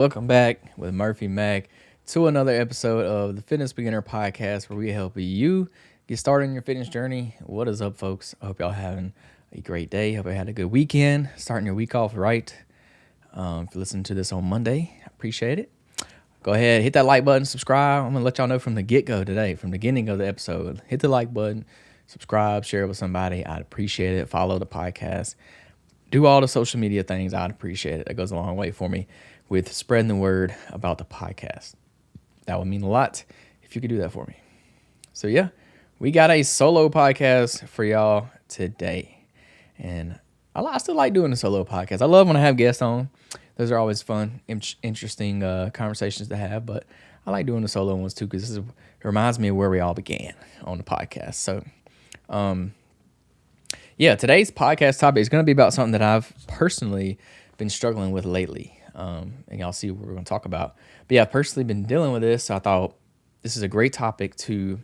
Welcome back with Murphy Mac to another episode of the Fitness Beginner Podcast where we help you get started on your fitness journey. What is up, folks? I hope y'all having a great day. Hope you had a good weekend, starting your week off right. If you listen to this on Monday, I appreciate it. Go ahead, hit that like button, subscribe. I'm going to let y'all know from the get-go today, from the beginning of the episode. Hit the like button, subscribe, share it with somebody. I'd appreciate it. Follow the podcast. Do all the social media things. I'd appreciate it. That goes a long way for me with spreading the word about the podcast. That would mean a lot if you could do that for me. So yeah, we got a solo podcast for y'all today. And I still like doing the solo podcast. I love when I have guests on. Those are always fun, interesting conversations to have. But I like doing the solo ones too because it reminds me of where we all began on the podcast. So yeah, today's podcast topic is going to be about something that I've personally been struggling with lately. And y'all see what we're going to talk about. But yeah, I've personally been dealing with this. So I thought this is a great topic to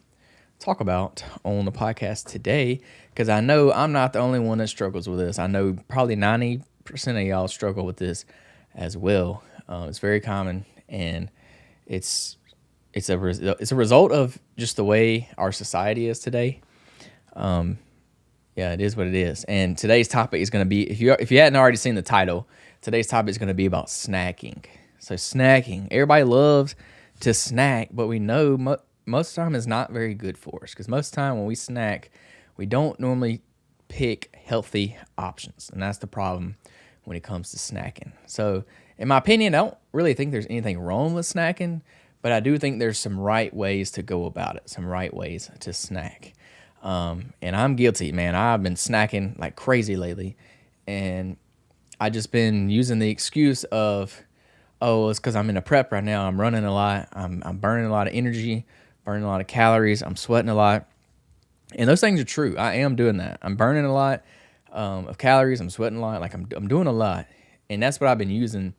talk about on the podcast today because I know I'm not the only one that struggles with this. I know probably 90% of y'all struggle with this as well. It's very common, and it's a result of just the way our society is today. Yeah, it is what it is. And today's topic is going to be, if you hadn't already seen the title, today's topic is going to be about snacking. So snacking, everybody loves to snack, but we know most of the time it's not very good for us because most of the time when we snack, we don't normally pick healthy options. And that's the problem when it comes to snacking. So in my opinion, I don't really think there's anything wrong with snacking, but I do think there's some right ways to go about it, some right ways to snack. And I'm guilty, man. I've been snacking like crazy lately, and I just been using the excuse of, oh, it's because I'm in a prep right now. I'm running a lot. I'm burning a lot of energy, burning a lot of calories. I'm sweating a lot, and those things are true. I am doing that. I'm burning a lot of calories. I'm sweating a lot. Like I'm doing a lot, and that's what I've been using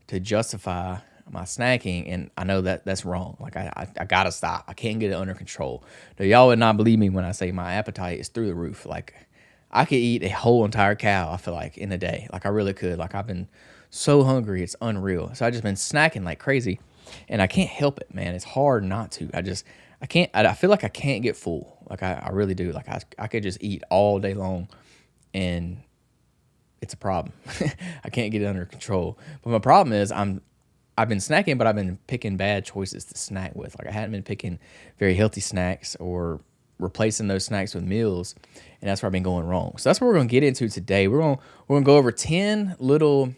to justify my snacking, and I know that that's wrong. Like I gotta stop. I can't get it under control. Now, y'all would not believe me when I say my appetite is through the roof. Like I could eat a whole entire cow, I feel like, in a day. Like I really could. Like I've been so hungry, it's unreal. So I just been snacking like crazy, and I can't help it, man. It's hard not to. I can't. I feel like I can't get full. Like I really do. Like I could just eat all day long, and it's a problem. I can't get it under control. But my problem is I've been snacking, but I've been picking bad choices to snack with. Like I hadn't been picking very healthy snacks or replacing those snacks with meals, and that's where I've been going wrong. So that's what we're going to get into today. We're going to go over 10 little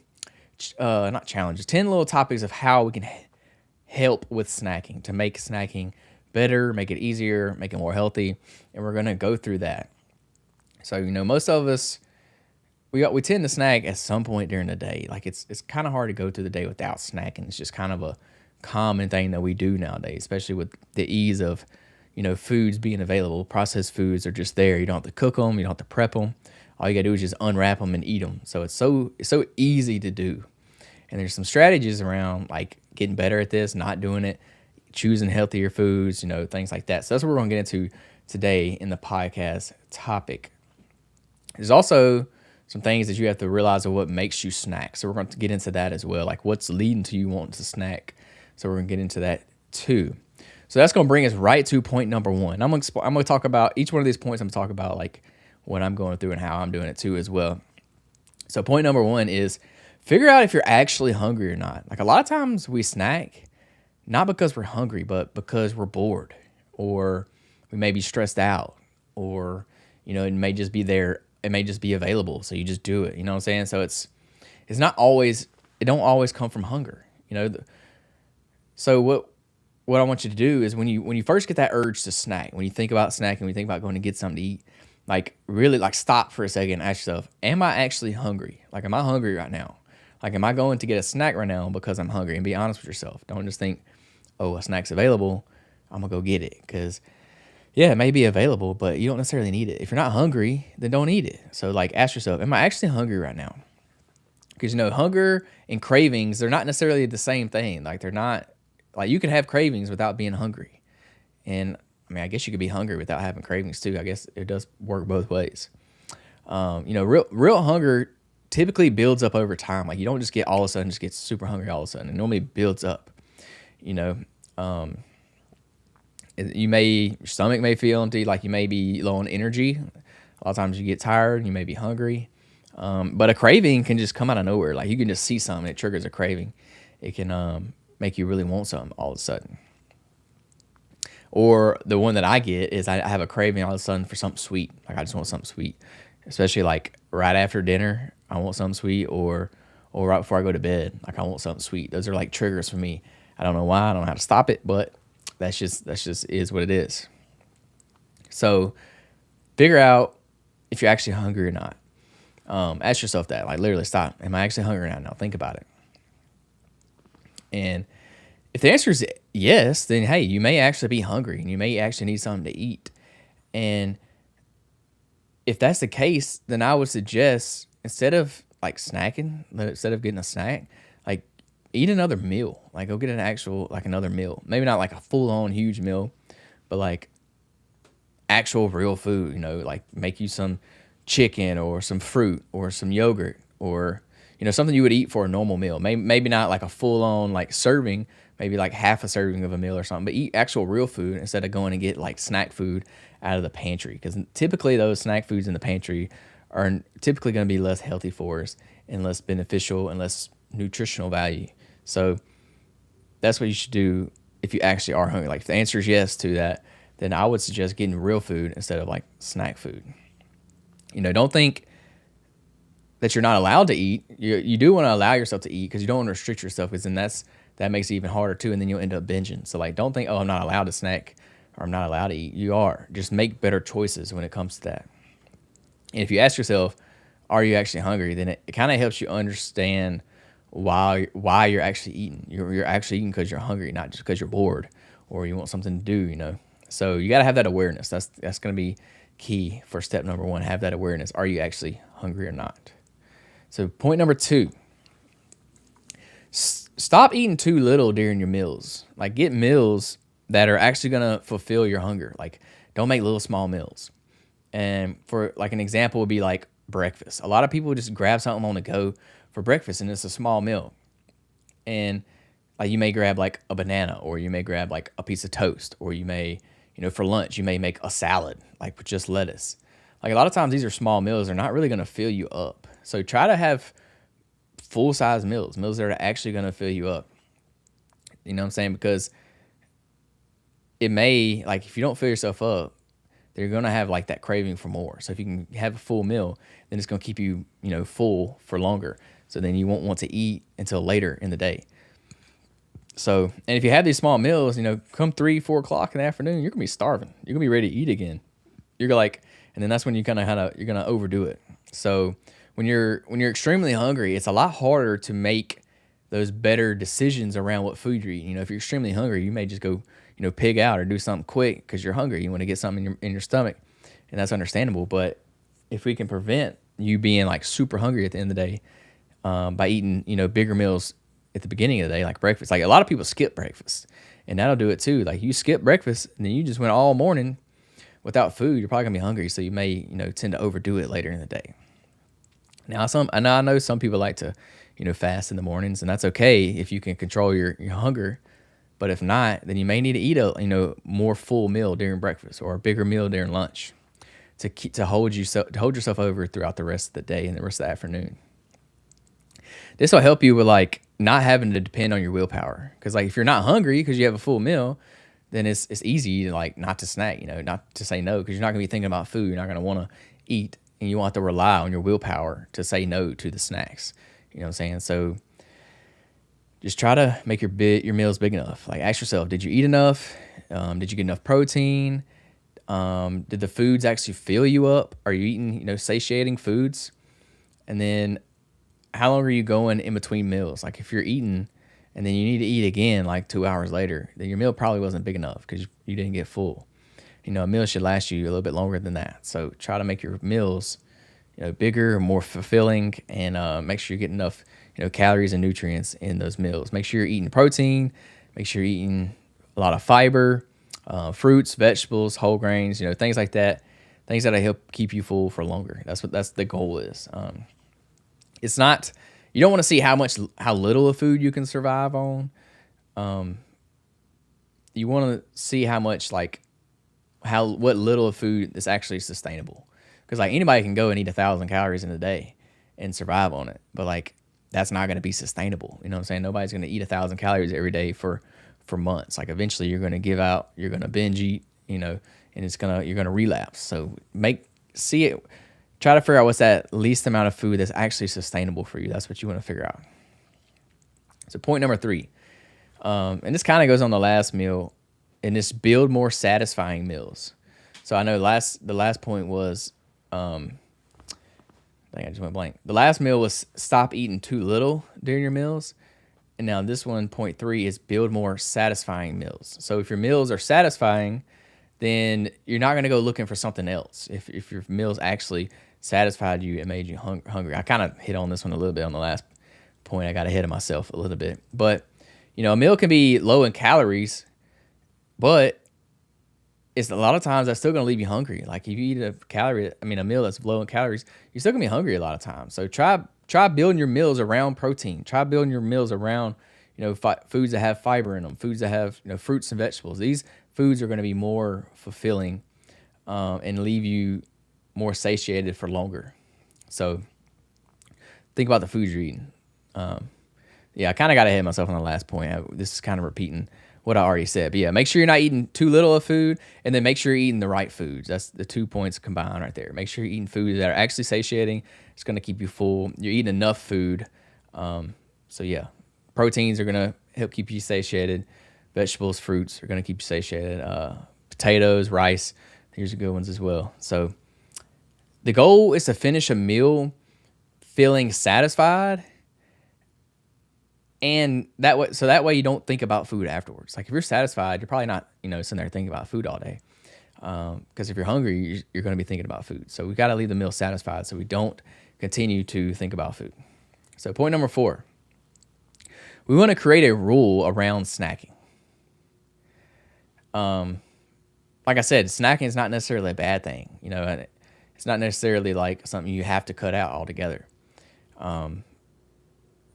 not challenges, 10 little topics of how we can help with snacking to make snacking better, make it easier, make it more healthy, and we're going to go through that. So, most of us we tend to snack at some point during the day. Like it's kind of hard to go through the day without snacking. It's just kind of a common thing that we do nowadays, especially with the ease of, foods being available. Processed foods are just there. You don't have to cook them. You don't have to prep them. All you gotta do is just unwrap them and eat them. So it's so easy to do. And there's some strategies around like getting better at this, not doing it, choosing healthier foods, things like that. So that's what we're gonna get into today in the podcast topic. There's also some things that you have to realize of what makes you snack. So we're going to get into that as well, like what's leading to you wanting to snack. So we're going to get into that too. So that's going to bring us right to point number one. I'm going to talk about each one of these points. I'm going to talk about like what I'm going through and how I'm doing it too as well. So point number one is figure out if you're actually hungry or not. Like a lot of times we snack not because we're hungry, but because we're bored or we may be stressed out or, it may just be there. It may just be available, so you just do it. You know what I'm saying? So it's not always. It don't always come from hunger. So what I want you to do is when you first get that urge to snack, when you think about snacking, when you think about going to get something to eat, like really like stop for a second and ask yourself, am I actually hungry? Like, am I hungry right now? Like, am I going to get a snack right now because I'm hungry? And be honest with yourself. Don't just think, oh, a snack's available, I'm gonna go get it because. Yeah, it may be available, but you don't necessarily need it. If you're not hungry, then don't eat it. So like ask yourself, am I actually hungry right now? Because hunger and cravings, they're not necessarily the same thing. Like they're not like you can have cravings without being hungry. And I guess you could be hungry without having cravings too. I guess it does work both ways. Real hunger typically builds up over time. Like you don't just get all of a sudden just get super hungry all of a sudden. It normally builds up. You know, your stomach may feel empty, like you may be low on energy. A lot of times you get tired, you may be hungry. But a craving can just come out of nowhere. Like you can just see something, it triggers a craving. It can make you really want something all of a sudden. Or the one that I get is I have a craving all of a sudden for something sweet. Like I just want something sweet, especially like right after dinner. I want something sweet, or right before I go to bed. Like I want something sweet. Those are like triggers for me. I don't know why. I don't know how to stop it, but that's just is what it is. So figure out if you're actually hungry or not. Ask yourself that. Like literally, stop. Am I actually hungry now? Now think about it. And if the answer is yes, then hey, you may actually be hungry and you may actually need something to eat. And if that's the case, then I would suggest instead of like snacking, instead of getting a snack, like eat another meal. Like go get another meal. Maybe not like a full on huge meal, but like actual real food, like make you some chicken or some fruit or some yogurt or, something you would eat for a normal meal. Maybe not like a full on like serving, maybe like half a serving of a meal or something, but eat actual real food instead of going and get like snack food out of the pantry. Because typically those snack foods in the pantry are typically going to be less healthy for us and less beneficial and less nutritional value. So that's what you should do if you actually are hungry. Like if the answer is yes to that, then I would suggest getting real food instead of like snack food. Don't think that you're not allowed to eat. You do want to allow yourself to eat because you don't want to restrict yourself, because then that makes it even harder too, and then you'll end up binging. So like don't think, oh, I'm not allowed to snack or I'm not allowed to eat. You are. Just make better choices when it comes to that. And if you ask yourself, are you actually hungry, then it kind of helps you understand why you're actually eating. You're actually eating because you're hungry, not just because you're bored or you want something to do. So you got to have that awareness. That's going to be key for step number 1. Have that awareness. Are you actually hungry or not? So point number 2, stop eating too little during your meals. Like get meals that are actually going to fulfill your hunger. Like don't make little small meals. And for like an example would be like breakfast. A lot of people just grab something on the go for breakfast and it's a small meal. And like you may grab like a banana, or you may grab like a piece of toast, or you may, for lunch, you may make a salad like with just lettuce. Like a lot of times these are small meals. They're not really going to fill you up. So try to have full-size meals that are actually going to fill you up. You know what I'm saying? Because it may, like if you don't fill yourself up, they're going to have like that craving for more. So if you can have a full meal, then it's going to keep you, full for longer. So then you won't want to eat until later in the day. So, and if you have these small meals, come 3-4 o'clock in the afternoon, you're going to be starving. You're going to be ready to eat again. You're like, and then that's when you're going to overdo it. So when you're extremely hungry, it's a lot harder to make those better decisions around what food you're eating. If you're extremely hungry, you may just go, pig out or do something quick because you're hungry. You want to get something in your stomach, and that's understandable. But if we can prevent you being like super hungry at the end of the day by eating, bigger meals at the beginning of the day, like breakfast. Like a lot of people skip breakfast, and that'll do it too. Like you skip breakfast and then you just went all morning without food. You're probably gonna be hungry, so you may tend to overdo it later in the day. Now I know some people like to fast in the mornings, and that's okay if you can control your hunger. But if not, then you may need to eat a more full meal during breakfast or a bigger meal during lunch to hold yourself over throughout the rest of the day and the rest of the afternoon. This will help you with like not having to depend on your willpower, because like if you're not hungry because you have a full meal, then it's easy to like not to snack, not to say no, because you're not gonna be thinking about food. You're not gonna want to eat, and you won't have to rely on your willpower to say no to the snacks. You know what I'm saying? So just try to make your meals big enough. Like ask yourself, did you eat enough? Did you get enough protein? Did the foods actually fill you up? Are you eating, satiating foods? And then how long are you going in between meals? Like if you're eating and then you need to eat again like 2 hours later, then your meal probably wasn't big enough because you didn't get full. A meal should last you a little bit longer than that. So try to make your meals, bigger, more fulfilling, and make sure you get enough, calories and nutrients in those meals. Make sure you're eating protein. Make sure you're eating a lot of fiber, fruits, vegetables, whole grains, things like that. Things that'll help keep you full for longer. That's the goal is. It's not, you don't want to see how little of food you can survive on. Um, you want to see how much, like, what little of food is actually sustainable. Because like anybody can go and eat 1,000 calories in a day and survive on it, but like that's not going to be sustainable. You know what I'm saying? Nobody's going to eat 1,000 calories every day for months. Like eventually you're going to give out, you're going to binge eat, and you're going to relapse. So see it, try to figure out what's that least amount of food that's actually sustainable for you. That's what you want to figure out. So point number 3, and this kind of goes on the last meal, and this build more satisfying meals. So I know the last point was, I think I just went blank. The last meal was stop eating too little during your meals. And now this one, point 3, is build more satisfying meals. So if your meals are satisfying, then you're not going to go looking for something else. If your meals actually satisfied you, it made you hungry. I kind of hit on this one a little bit on the last point. I got ahead of myself a little bit. But, a meal can be low in calories, but it's a lot of times that's still going to leave you hungry. Like if you eat a meal that's low in calories, you're still going to be hungry a lot of times. So try building your meals around protein. Try building your meals around, foods that have fiber in them, foods that have, fruits and vegetables. These foods are going to be more fulfilling, and leave you more satiated for longer. So think about the foods you're eating. I kind of got ahead of myself on the last point. This is kind of repeating what I already said. But yeah, make sure you're not eating too little of food, and then make sure you're eating the right foods. That's the 2 points combined right there. Make sure you're eating foods that are actually satiating. It's going to keep you full. You're eating enough food. So yeah, proteins are going to help keep you satiated. Vegetables, fruits are going to keep you satiated. Potatoes, rice, here's good ones as well. So the goal is to finish a meal feeling satisfied, and that way you don't think about food afterwards. Like if you're satisfied, you're probably not, sitting there thinking about food all day. Because if you're hungry, you're going to be thinking about food. So we got to leave the meal satisfied so we don't continue to think about food. So point number 4, we want to create a rule around snacking. Like I said, snacking is not necessarily a bad thing. And it's not necessarily like something you have to cut out altogether.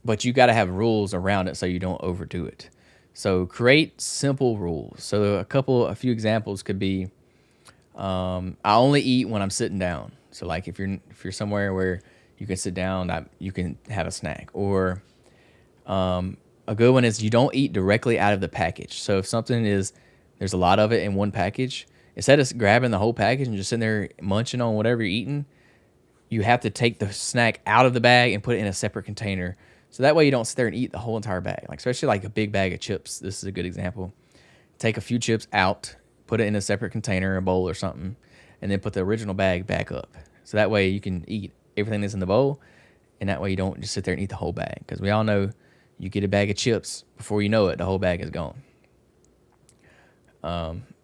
But you got to have rules around it so you don't overdo it. So create simple rules. So a few examples could be, I only eat when I'm sitting down. So like if you're somewhere where you can sit down, you can have a snack. Or a good one is you don't eat directly out of the package. So if there's a lot of it in one package, instead of grabbing the whole package and just sitting there munching on whatever you're eating, you have to take the snack out of the bag and put it in a separate container. So that way you don't sit there and eat the whole entire bag. Like especially like a big bag of chips. This is a good example. Take a few chips out, put it in a separate container, a bowl or something, and then put the original bag back up. So that way you can eat everything that's in the bowl, and that way you don't just sit there and eat the whole bag. Because we all know you get a bag of chips, before you know it, the whole bag is gone.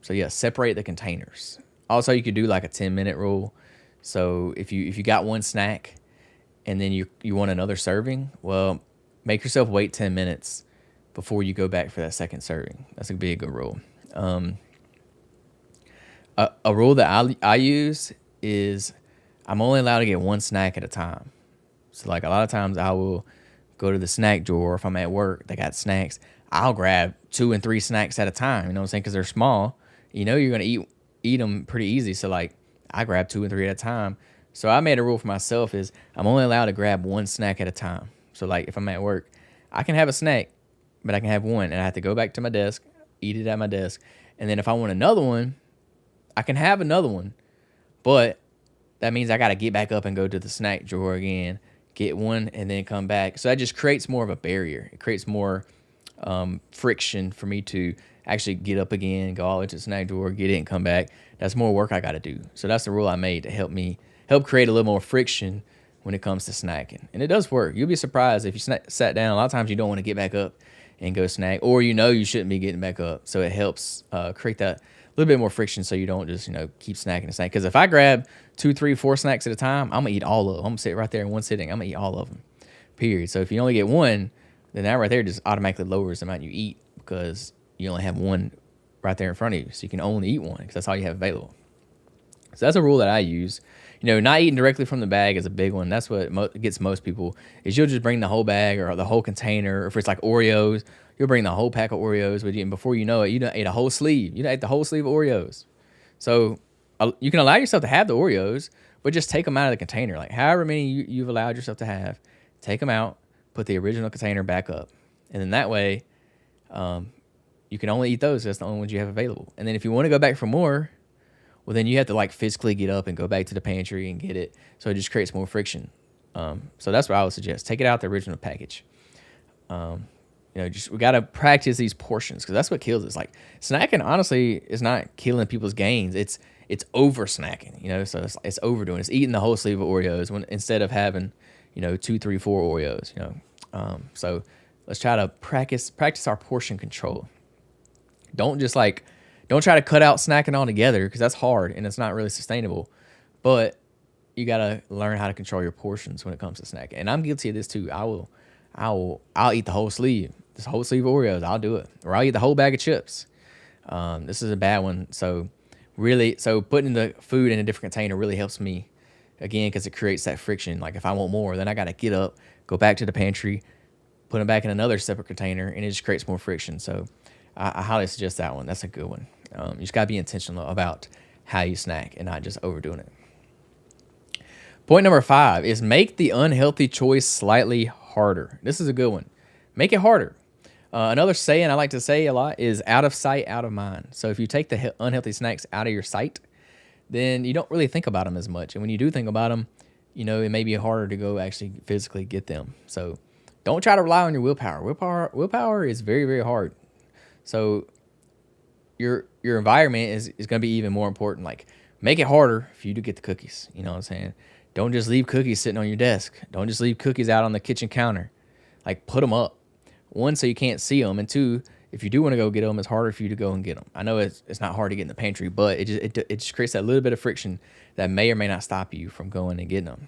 So yeah, separate the containers. Also, you could do like a 10-minute rule. So if you got one snack and then you want another serving, well, make yourself wait 10 minutes before you go back for that second serving. That's going to be a good rule. A rule that I use is I'm only allowed to get one snack at a time. So like a lot of times I will go to the snack drawer. If I'm at work, they got snacks. I'll grab 2 and 3 snacks at a time. You know what I'm saying? Because they're small. You're going to eat them pretty easy. So like I grab 2 and 3 at a time. So I made a rule for myself is I'm only allowed to grab one snack at a time. So like if I'm at work, I can have a snack, but I can have one, and I have to go back to my desk, eat it at my desk. And then if I want another one, I can have another one, but that means I got to get back up and go to the snack drawer again, get one, and then come back. So that just creates more of a barrier. It creates more friction for me to actually get up again, go all the way to the snack drawer, get it, and come back. That's more work I got to do. So that's the rule I made to help create a little more friction when it comes to snacking. And it does work. You'll be surprised if you sat down. A lot of times you don't want to get back up and go snack, or you shouldn't be getting back up. So it helps create that little bit more friction so you don't just keep snacking and snacking. Because if I grab 2, 3, 4 snacks at a time, I'm gonna eat all of them. I'm gonna sit right there in one sitting. I'm gonna eat all of them. Period. So if you only get one, then that right there just automatically lowers the amount you eat because you only have one right there in front of you. So you can only eat one because that's all you have available. So that's a rule that I use. not eating directly from the bag is a big one. That's what gets most people is you'll just bring the whole bag or the whole container. Or if it's like Oreos, you'll bring the whole pack of Oreos with you, and before you know it, you done ate a whole sleeve. You done ate the whole sleeve of Oreos. So you can allow yourself to have the Oreos, but just take them out of the container. Like however many you've allowed yourself to have, take them out, put the original container back up, and then that way, you can only eat those. That's the only ones you have available. And then if you want to go back for more, well, then you have to like physically get up and go back to the pantry and get it. So it just creates more friction. So that's what I would suggest. Take it out the original package. We got to practice these portions because that's what kills us. Like snacking, honestly, is not killing people's gains. It's over snacking, so it's overdoing. It's eating the whole sleeve of Oreos instead of having, 2, 3, 4 Oreos, So let's try to practice our portion control. Don't try to cut out snacking altogether because that's hard and it's not really sustainable. But you got to learn how to control your portions when it comes to snacking. And I'm guilty of this too. I'll eat the whole sleeve, this whole sleeve of Oreos. I'll do it. Or I'll eat the whole bag of chips. This is a bad one. So putting the food in a different container really helps me, again, because it creates that friction. Like if I want more, then I got to get up, go back to the pantry, put them back in another separate container, and it just creates more friction. So I highly suggest that one. That's a good one. You just got to be intentional about how you snack and not just overdoing it. Point number 5 is make the unhealthy choice slightly harder. This is a good one. Make it harder. Another saying I like to say a lot is out of sight, out of mind. So if you take the unhealthy snacks out of your sight, then you don't really think about them as much. And when you do think about them, it may be harder to go actually physically get them. So don't try to rely on your willpower. Willpower is very, very hard. So your environment is going to be even more important. Like make it harder for you to get the cookies. You know what I'm saying? Don't just leave cookies sitting on your desk. Don't just leave cookies out on the kitchen counter. Like put them up. 1, so you can't see them, and 2, if you do want to go get them, it's harder for you to go and get them. I know it's not hard to get in the pantry, but it just creates that little bit of friction that may or may not stop you from going and getting them.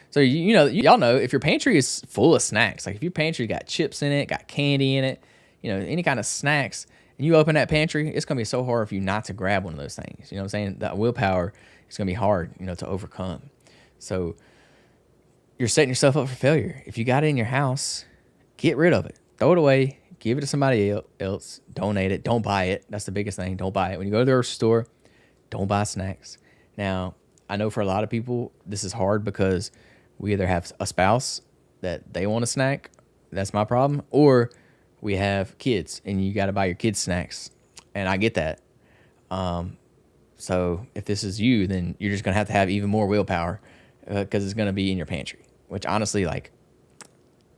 So y'all know if your pantry is full of snacks, like if your pantry got chips in it, got candy in it, any kind of snacks, and you open that pantry, it's gonna be so hard for you not to grab one of those things. You know what I'm saying? That willpower is gonna be hard, to overcome. So you're setting yourself up for failure. If you got it in your house, get rid of it. Throw it away. Give it to somebody else. Donate it. Don't buy it. That's the biggest thing. Don't buy it. When you go to the grocery store, don't buy snacks. Now, I know for a lot of people, this is hard because we either have a spouse that they want a snack. That's my problem. Or we have kids and you got to buy your kids snacks. And I get that. So if this is you, then you're just going to have even more willpower because it's going to be in your pantry, which honestly, like,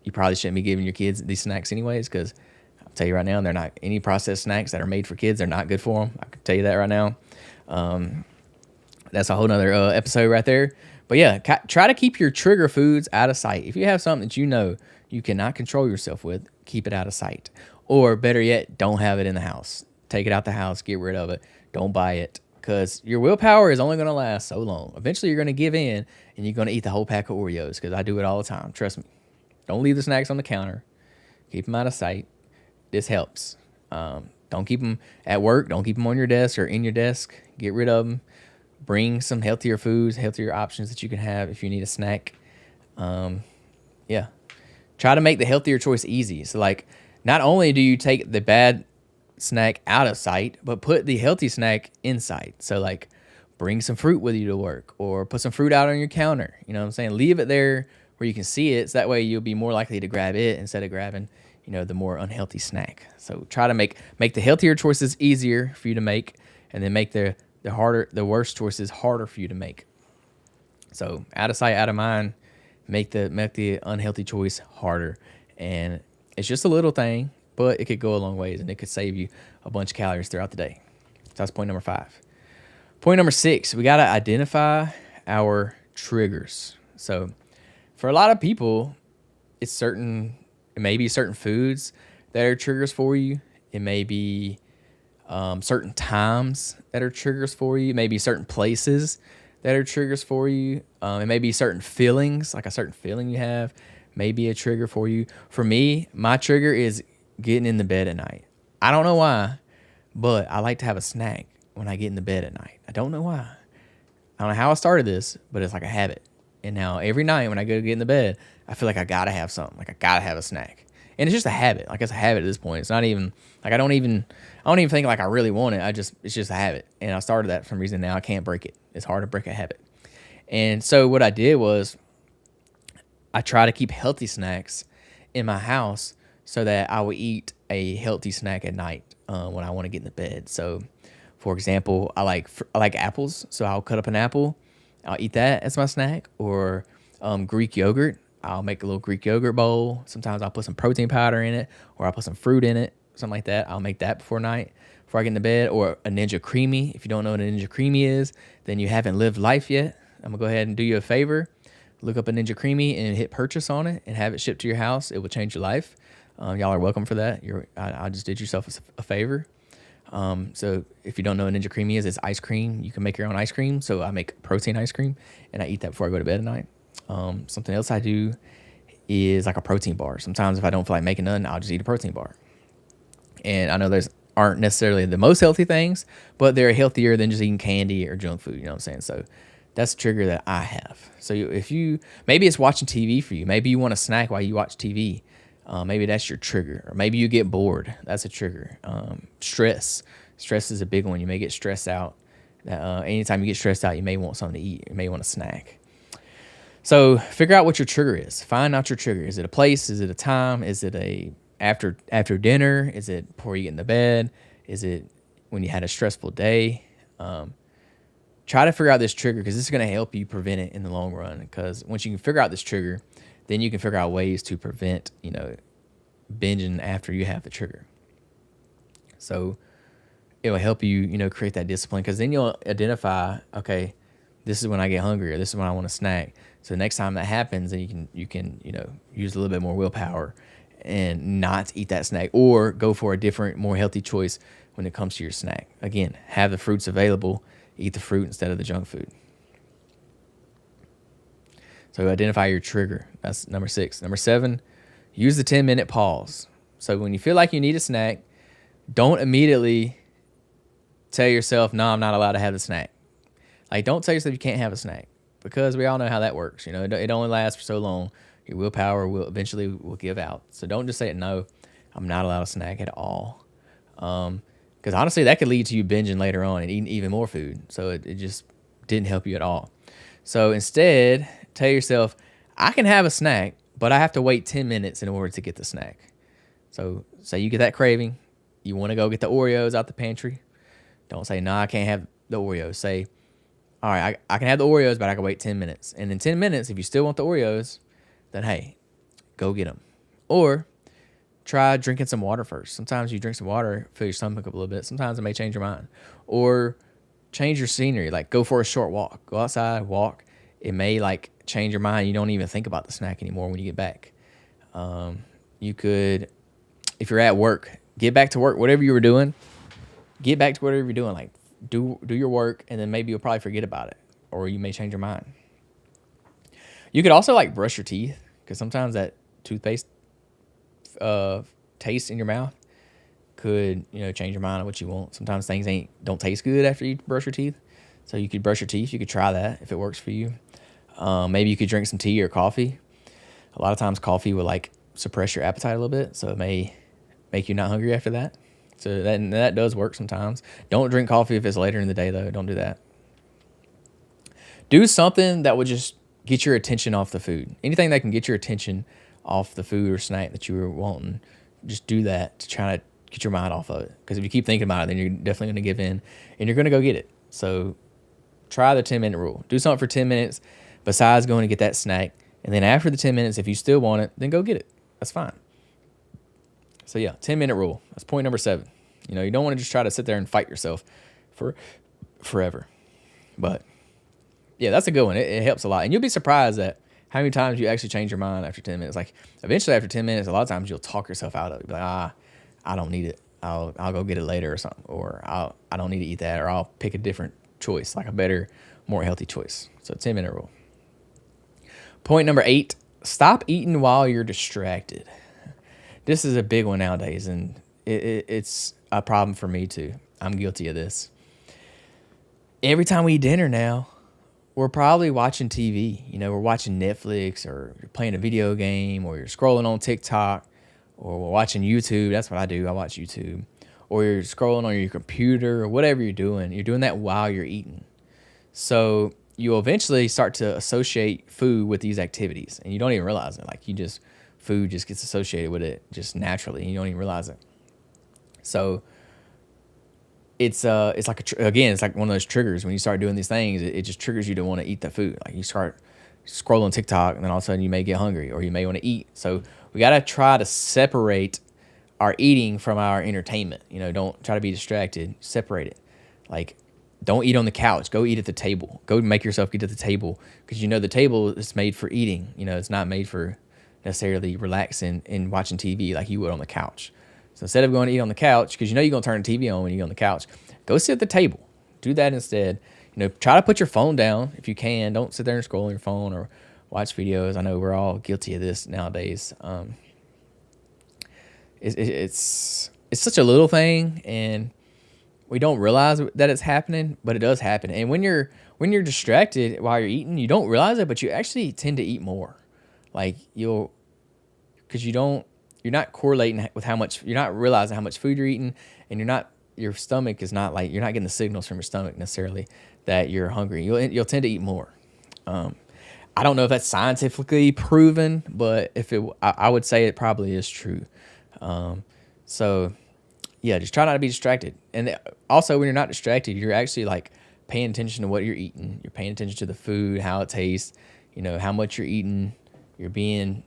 you probably shouldn't be giving your kids these snacks anyways, because I'll tell you right now, they're not any processed snacks that are made for kids. They're not good for them. I can tell you that right now. That's a whole nother episode right there. But yeah, try to keep your trigger foods out of sight. If you have something that you cannot control yourself with, keep it out of sight. Or better yet, don't have it in the house. Take it out the house, get rid of it. Don't buy it, because your willpower is only going to last so long. Eventually, you're going to give in, and you're going to eat the whole pack of Oreos, because I do it all the time. Trust me. Don't leave the snacks on the counter. Keep them out of sight. This helps. Don't keep them at work. Don't keep them on your desk or in your desk. Get rid of them. Bring some healthier foods, healthier options that you can have if you need a snack. Yeah. Try to make the healthier choice easy. So, like, not only do you take the bad snack out of sight, but put the healthy snack in sight. So, like, bring some fruit with you to work or put some fruit out on your counter. You know what I'm saying? Leave it there where you can see it, so that way you'll be more likely to grab it instead of grabbing, the more unhealthy snack. So try to make the healthier choices easier for you to make, and then make the worst choices harder for you to make. So out of sight, out of mind, make the unhealthy choice harder. And it's just a little thing, but it could go a long ways, and it could save you a bunch of calories throughout the day. So that's point number 5. Point number 6, we got to identify our triggers. So for a lot of people, it may be certain foods that are triggers for you. It may be certain times that are triggers for you. It may be certain places that are triggers for you. It may be certain feelings, like a certain feeling you have may be a trigger for you. For me, my trigger is getting in the bed at night. I don't know why, but I like to have a snack when I get in the bed at night. I don't know why. I don't know how I started this, but it's like a habit. And now every night when I go to get in the bed, I feel like I gotta have something. Like I gotta have a snack. And it's just a habit. Like it's a habit at this point. It's not even like I don't even think like I really want it. It's just a habit. And I started that for some reason. Now I can't break it. It's hard to break a habit. And so what I did was I try to keep healthy snacks in my house so that I will eat a healthy snack at night when I want to get in the bed. So, for example, I like apples, so I'll cut up an apple, I'll eat that as my snack, or Greek yogurt. I'll make a little Greek yogurt bowl. Sometimes I'll put some protein powder in it, or I'll put some fruit in it, something like that. I'll make that before I get into bed, or a Ninja Creamy. If you don't know what a Ninja Creamy is, then you haven't lived life yet. I'm gonna go ahead and do you a favor. Look up a Ninja Creamy and hit purchase on it and have it shipped to your house. It will change your life. Y'all are welcome for that. I just did yourself a favor. So if you don't know what Ninja Creamy is, it's ice cream. You can make your own ice cream. So I make protein ice cream and I eat that before I go to bed at night. Something else I do is like a protein bar. Sometimes if I don't feel like making none, I'll just eat a protein bar. And I know those aren't necessarily the most healthy things, but they're healthier than just eating candy or junk food. You know what I'm saying? So that's a trigger that I have. So maybe it's watching TV for you. Maybe you want a snack while you watch TV. Maybe that's your trigger. Or maybe you get bored. That's a trigger. Stress. Stress is a big one. You may get stressed out. Anytime you get stressed out, you may want something to eat. You may want a snack. So figure out what your trigger is. Find out your trigger. Is it a place? Is it a time? Is it after dinner? Is it before you get in the bed? Is it when you had a stressful day? Try to figure out this trigger because this is going to help you prevent it in the long run. Because once you can figure out this trigger, then you can figure out ways to prevent, binging after you have the trigger. So it will help you, create that discipline because then you'll identify, okay, this is when I get hungry or this is when I want a snack. So next time that happens, then you can use a little bit more willpower and not eat that snack or go for a different, more healthy choice when it comes to your snack. Again, have the fruits available. Eat the fruit instead of the junk food. So identify your trigger. That's number 6. Number 7, use the 10-minute pause. So when you feel like you need a snack, don't immediately tell yourself, no, I'm not allowed to have the snack. Like, don't tell yourself you can't have a snack because we all know how that works. It only lasts for so long. Your willpower will eventually give out. So don't just say, no, I'm not allowed a snack at all. Because honestly, that could lead to you binging later on and eating even more food. So it just didn't help you at all. So instead, tell yourself, I can have a snack, but I have to wait 10 minutes in order to get the snack. So say you get that craving. You want to go get the Oreos out the pantry. Don't say, no, I can't have the Oreos. Say, all right, I can have the Oreos, but I can wait 10 minutes. And in 10 minutes, if you still want the Oreos, then hey, go get them. Or try drinking some water first. Sometimes you drink some water, fill your stomach up a little bit. Sometimes it may change your mind. Or change your scenery. Like go for a short walk. Go outside, walk. It may change your mind. You don't even think about the snack anymore when you get back. You could, if you're at work, get back to work. Whatever you were doing, get back to whatever you're doing. Like do your work, and then maybe you'll probably forget about it, or you may change your mind. You could also brush your teeth because sometimes that toothpaste taste in your mouth could change your mind on what you want. Sometimes things don't taste good after you brush your teeth, so you could brush your teeth. You could try that if it works for you. Maybe you could drink some tea or coffee. A lot of times coffee will suppress your appetite a little bit, so it may make you not hungry after that. So that does work sometimes. Don't drink coffee if it's later in the day though. Don't do that. Do something that would just get your attention off the food. Anything that can get your attention off the food or snack that you were wanting, just do that to try to get your mind off of it. Because if you keep thinking about it, then you're definitely going to give in and you're going to go get it. So try the 10-minute rule. Do something for 10 minutes besides going to get that snack. And then after the 10 minutes, if you still want it, then go get it. That's fine. So yeah, 10-minute rule. That's point number 7. You don't want to just try to sit there and fight yourself for forever. But yeah, that's a good one. It helps a lot. And you'll be surprised at how many times you actually change your mind after 10 minutes. Eventually after 10 minutes, a lot of times you'll talk yourself out of it. Be like, I don't need it. I'll go get it later or something. Or I don't need to eat that. Or I'll pick a different choice, a better, more healthy choice. So 10-minute rule. Point number 8, stop eating while you're distracted. This is a big one nowadays, and it's a problem for me too. I'm guilty of this. Every time we eat dinner now, we're probably watching TV. We're watching Netflix, or you're playing a video game, or you're scrolling on TikTok, or we're watching YouTube. That's what I do. I watch YouTube. Or you're scrolling on your computer, or whatever you're doing. You're doing that while you're eating. So you eventually start to associate food with these activities, and you don't even realize it. Like, food just gets associated with it just naturally, and you don't even realize it. So it's like again, it's like one of those triggers. When you start doing these things, it just triggers you to want to eat the food. Like, you start scrolling TikTok, and then all of a sudden you may get hungry, or you may want to eat. So we got to try to separate our eating from our entertainment. Don't try to be distracted. Separate it. Like, don't eat on the couch. Go eat at the table. Go make yourself get to the table, because the table is made for eating. It's not made for necessarily relaxing and watching TV like you would on the couch. So instead of going to eat on the couch, because you're going to turn the TV on when you get on the couch, go sit at the table. Do that instead. Try to put your phone down if you can. Don't sit there and scroll on your phone or watch videos. I know we're all guilty of this nowadays. It's such a little thing, and we don't realize that it's happening, but it does happen. And when you're distracted while you're eating, you don't realize it, but you actually tend to eat more. Like, because you're not correlating with you're not realizing how much food you're eating, and your stomach is not, like, you're not getting the signals from your stomach necessarily that you're hungry. You'll tend to eat more. I don't know if that's scientifically proven, but I would say it probably is true. So yeah, just try not to be distracted. And also, when you're not distracted, you're actually, like, paying attention to what you're eating. You're paying attention to the food, how it tastes, how much you're eating. You're being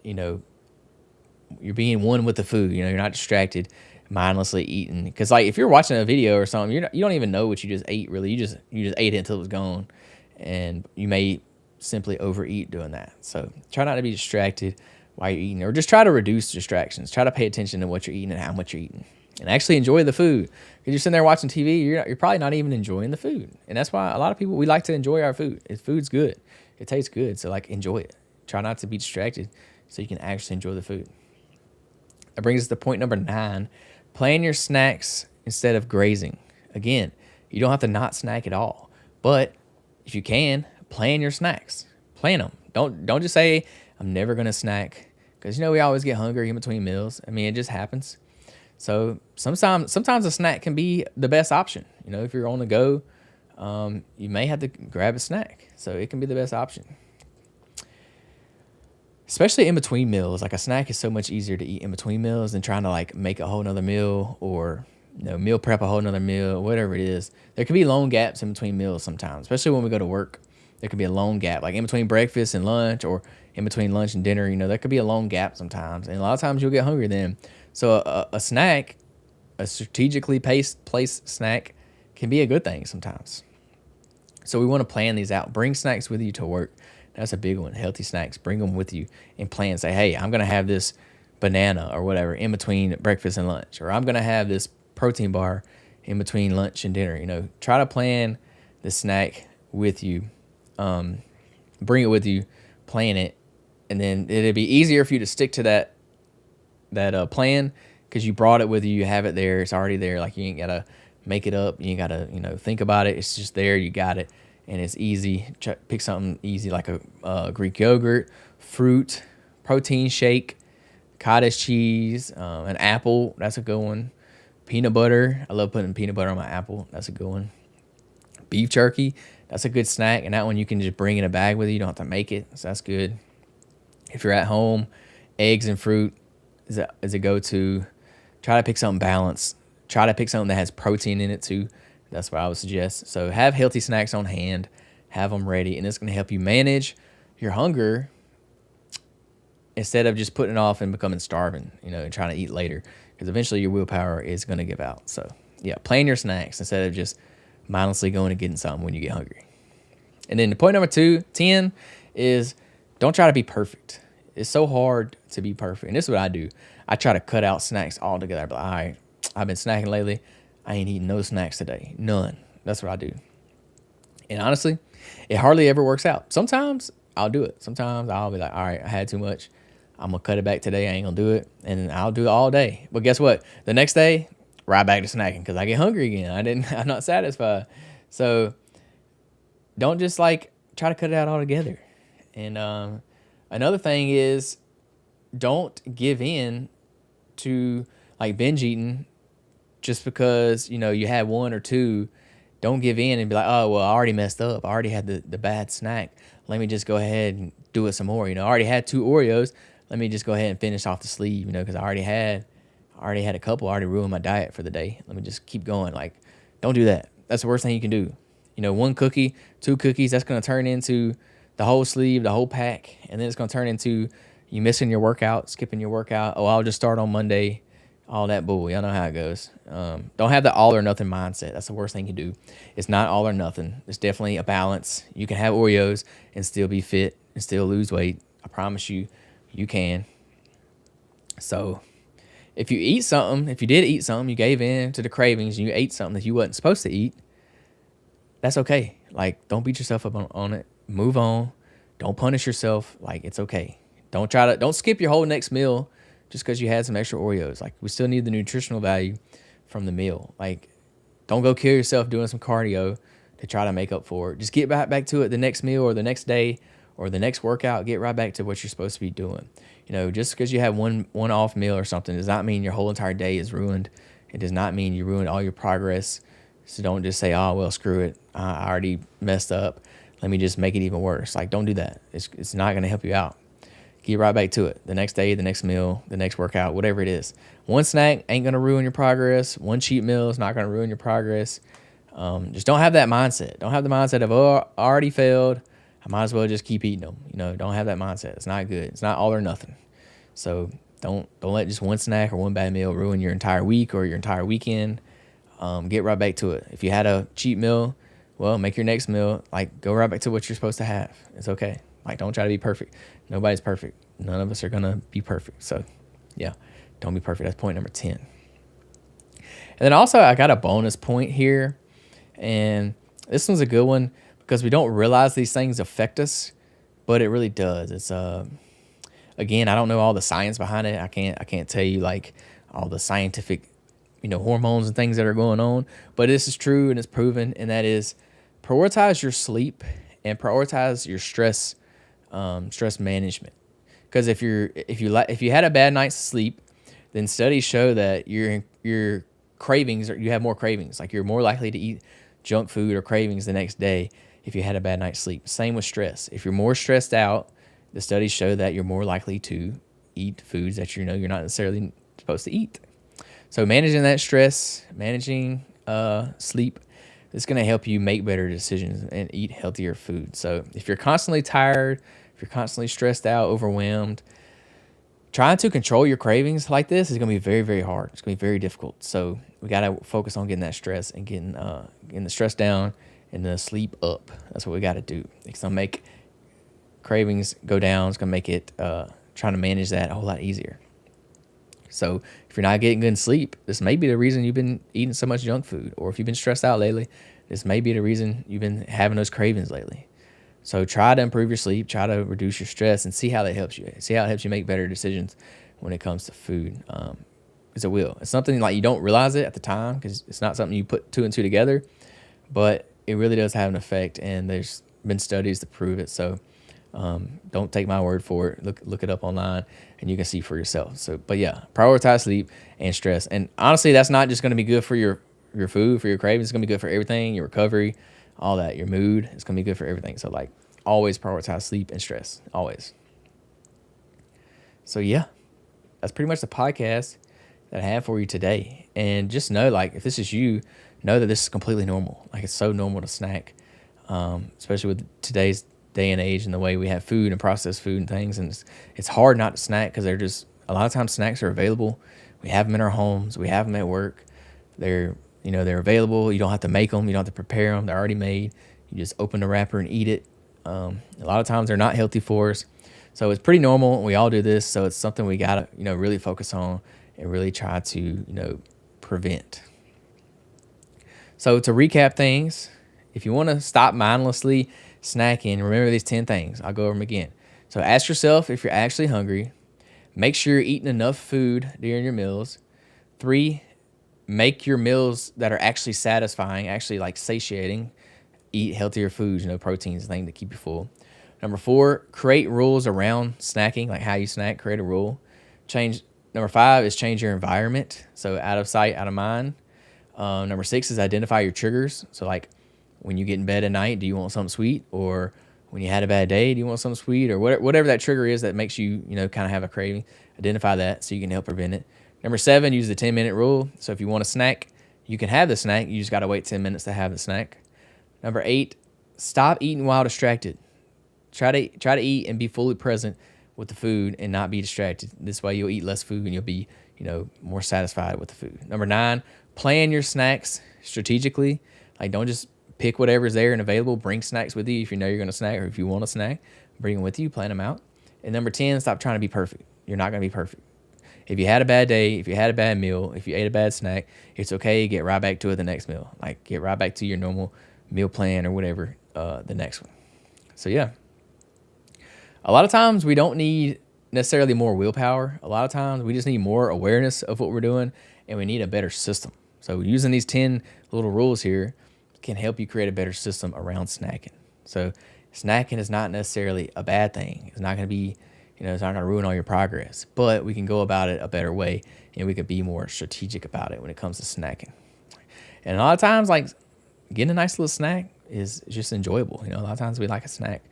one with the food. You're not distracted, mindlessly eating. Because, like, if you're watching a video or something, you don't even know what you just ate. Really, you just ate it until it was gone, and you may simply overeat doing that. So try not to be distracted while you're eating, or just try to reduce distractions. Try to pay attention to what you're eating and how much you're eating, and actually enjoy the food. If you're sitting there watching TV, you're probably not even enjoying the food. And that's why a lot of people, we like to enjoy our food. If food's good, it tastes good, so, like, enjoy it. Try not to be distracted so you can actually enjoy the food. That brings us to point number 9. Plan your snacks instead of grazing. Again, you don't have to not snack at all, but if you can, plan your snacks. Plan them. Don't just say, I'm never going to snack, because, we always get hungry in between meals. I mean, it just happens. So sometimes a snack can be the best option. If you're on the go, you may have to grab a snack. So it can be the best option. Especially in between meals. Like, a snack is so much easier to eat in between meals than trying to, like, make a whole nother meal, or meal prep a whole nother meal, whatever it is. There can be long gaps in between meals sometimes, especially when we go to work. There could be a long gap, like in between breakfast and lunch, or in between lunch and dinner. There could be a long gap sometimes, and a lot of times you'll get hungry then. So a snack, a strategically placed snack, can be a good thing sometimes. So we want to plan these out. Bring snacks with you to work. That's a big one. Healthy snacks. Bring them with you and plan. Say, hey, I'm going to have this banana or whatever in between breakfast and lunch, or I'm going to have this protein bar in between lunch and dinner. Try to plan the snack with you. Bring it with you, plan it, and then it'll be easier for you to stick to that plan, because you brought it with you. You have it there. It's already there. Like, you ain't gotta make it up. You ain't gotta think about it. It's just there. You got it, and it's easy. Pick something easy, like a Greek yogurt, fruit, protein shake, cottage cheese, an apple. That's a good one. Peanut butter. I love putting peanut butter on my apple. That's a good one. Beef jerky. That's a good snack, and that one you can just bring in a bag with you. You don't have to make it, so that's good. If you're at home, eggs and fruit is a go-to. Try to pick something balanced. Try to pick something that has protein in it too. That's what I would suggest. So have healthy snacks on hand. Have them ready, and it's going to help you manage your hunger instead of just putting it off and becoming starving, and trying to eat later, because eventually your willpower is going to give out. So yeah, plan your snacks instead of just mindlessly going and getting something when you get hungry. And then the point number 10 is, don't try to be perfect. It's so hard to be perfect. And this is what I do. I try to cut out snacks altogether. I'm like, all right, I've been snacking lately. I ain't eating no snacks today. None. That's what I do. And honestly, it hardly ever works out. Sometimes I'll do it. Sometimes I'll be like, all right, I had too much. I'm going to cut it back today. I ain't going to do it. And I'll do it all day. But guess what? The next day, right back to snacking, because I get hungry again. I'm not satisfied. So don't just, like, try to cut it out altogether. And another thing is, don't give in to like binge eating just because you had one or two. Don't give in and be like, oh well, I already messed up. I already had the bad snack. Let me just go ahead and do it some more. I already had 2 Oreos. Let me just go ahead and finish off the sleeve. Because I already had a couple. I already ruined my diet for the day. Let me just keep going. Like, don't do that. That's the worst thing you can do. One cookie, 2 cookies, that's going to turn into the whole sleeve, the whole pack, and then it's going to turn into you missing your workout, skipping your workout. Oh, I'll just start on Monday. All that bull. Y'all know how it goes. Don't have the all or nothing mindset. That's the worst thing you can do. It's not all or nothing. It's definitely a balance. You can have Oreos and still be fit and still lose weight. I promise you, you can. So if you did eat something, you gave in to the cravings and you ate something that you wasn't supposed to eat, that's okay. Like, don't beat yourself up on it. Move on. Don't punish yourself. Like, it's okay. Don't skip your whole next meal just because you had some extra Oreos. Like, we still need the nutritional value from the meal. Like, don't go kill yourself doing some cardio to try to make up for it. Just get back to it the next meal or the next day or the next workout. Get right back to what you're supposed to be doing. Just because you have one off meal or something does not mean your whole entire day is ruined. It does not mean you ruined all your progress. So don't just say, oh, well, screw it. I already messed up. Let me just make it even worse. Like, don't do that. It's not going to help you out. Get right back to it. The next day, the next meal, the next workout, whatever it is. One snack ain't going to ruin your progress. One cheat meal is not going to ruin your progress. Just don't have that mindset. Don't have the mindset of, oh, I already failed. I might as well just keep eating them. Don't have that mindset. It's not good. It's not all or nothing. So don't let just one snack or one bad meal ruin your entire week or your entire weekend. Get right back to it. If you had a cheat meal, well, make your next meal. Like, go right back to what you're supposed to have. It's okay. Like, don't try to be perfect. Nobody's perfect. None of us are going to be perfect. So, yeah, don't be perfect. That's point number 10. And then also, I got a bonus point here. And this one's a good one because we don't realize these things affect us, but it really does. It's, again, I don't know all the science behind it. I can't tell you, like, all the scientific, hormones and things that are going on. But this is true and it's proven, and that is prioritize your sleep and prioritize your stress management. Because if you had a bad night's sleep, then studies show that your cravings, or you have more cravings. Like, you're more likely to eat junk food or cravings the next day if you had a bad night's sleep. Same with stress. If you're more stressed out, the studies show that you're more likely to eat foods that you're not necessarily supposed to eat. So managing that stress, managing sleep, it's going to help you make better decisions and eat healthier food. So if you're constantly tired, if you're constantly stressed out, overwhelmed, trying to control your cravings like this is going to be very, very hard. It's going to be very difficult. So we got to focus on getting that stress and getting the stress down and the sleep up. That's what we got to do. It's going to make cravings go down. It's going to make it trying to manage that a whole lot easier. So if you're not getting good sleep, this may be the reason you've been eating so much junk food. Or if you've been stressed out lately, this may be the reason you've been having those cravings lately. So try to improve your sleep, try to reduce your stress, and see how that helps you. See how it helps you make better decisions when it comes to food. Because it will. It's something like you don't realize it at the time because it's not something you put 2 and 2 together, but it really does have an effect, and there's been studies to prove it. So don't take my word for it. Look it up online, and you can see for yourself. So, but yeah, prioritize sleep and stress. And honestly, that's not just going to be good for your food, for your cravings. It's going to be good for everything, your recovery, all that, your mood. It's going to be good for everything. So, like, always prioritize sleep and stress. Always. So, yeah, that's pretty much the podcast that I have for you today. And just know, like, if this is you, know that this is completely normal. Like, it's so normal to snack, especially with today's day and age and the way we have food and processed food and things. And it's hard not to snack because they're just, a lot of times snacks are available. We have them in our homes. We have them at work. They're available. You don't have to make them. You don't have to prepare them. They're already made. You just open the wrapper and eat it. A lot of times they're not healthy for us. So it's pretty normal. We all do this. So it's something we got to, really focus on and really try to, prevent. So to recap things, if you want to stop mindlessly snacking, remember these 10 things. I'll go over them again. So ask yourself if you're actually hungry. Make sure you're eating enough food during your meals. 3, make your meals that are actually satisfying, actually like satiating. eat healthier foods, proteins, things to keep you full. Number 4, create rules around snacking, like how you snack, create a rule. Number 5 is change your environment. So out of sight, out of mind. Number 6 is identify your triggers. So like when you get in bed at night, do you want something sweet? Or when you had a bad day, do you want something sweet? Or whatever that trigger is that makes you, kind of have a craving. Identify that so you can help prevent it. Number 7, use the 10-minute rule. So if you want a snack, you can have the snack. You just got to wait 10 minutes to have the snack. Number 8, stop eating while distracted. Try to eat and be fully present with the food and not be distracted. This way you'll eat less food and you'll be, more satisfied with the food. Number 9, plan your snacks strategically. Like don't just pick whatever's there and available. Bring snacks with you if you know you're going to snack, or if you want to snack, bring them with you, plan them out. And number 10, stop trying to be perfect. You're not going to be perfect. If you had a bad day, if you had a bad meal, if you ate a bad snack, it's okay. Get right back to it the next meal. Like get right back to your normal meal plan or whatever, the next one. So yeah. A lot of times we don't need necessarily more willpower. A lot of times we just need more awareness of what we're doing, and we need a better system. So using these 10 little rules here can help you create a better system around snacking. So snacking is not necessarily a bad thing. It's not going to be, it's not going to ruin all your progress, but we can go about it a better way, and we could be more strategic about it when it comes to snacking. And a lot of times, like getting a nice little snack is just enjoyable. A lot of times we like a snack.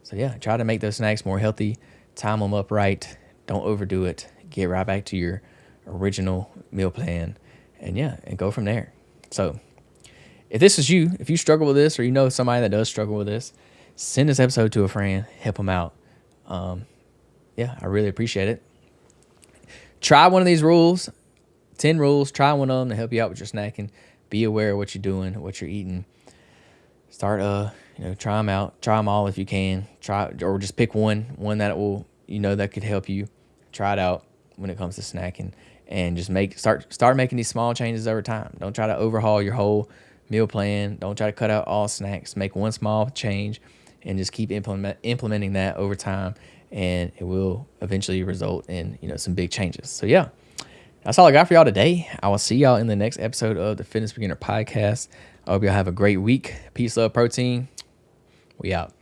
So yeah, try to make those snacks more healthy, time them up right, don't overdo it, get right back to your original meal plan, and go from there. So if this is you, if you struggle with this, or you know somebody that does struggle with this, send this episode to a friend, help them out. I really appreciate it. Try one of these rules, 10 rules, try one of them to help you out with your snacking. Be aware of what you're doing, what you're eating. Start, try them out. Try them all if you can. Or just pick one that will, that could help you. Try it out when it comes to snacking, and just start making these small changes over time. Don't try to overhaul your whole meal plan. Don't try to cut out all snacks. Make one small change, and just keep implementing that over time, and it will eventually result in some big changes. So yeah, that's all I got for y'all today. I will see y'all in the next episode of the Fitness Beginner Podcast. I hope y'all have a great week. Peace, love, protein. We out.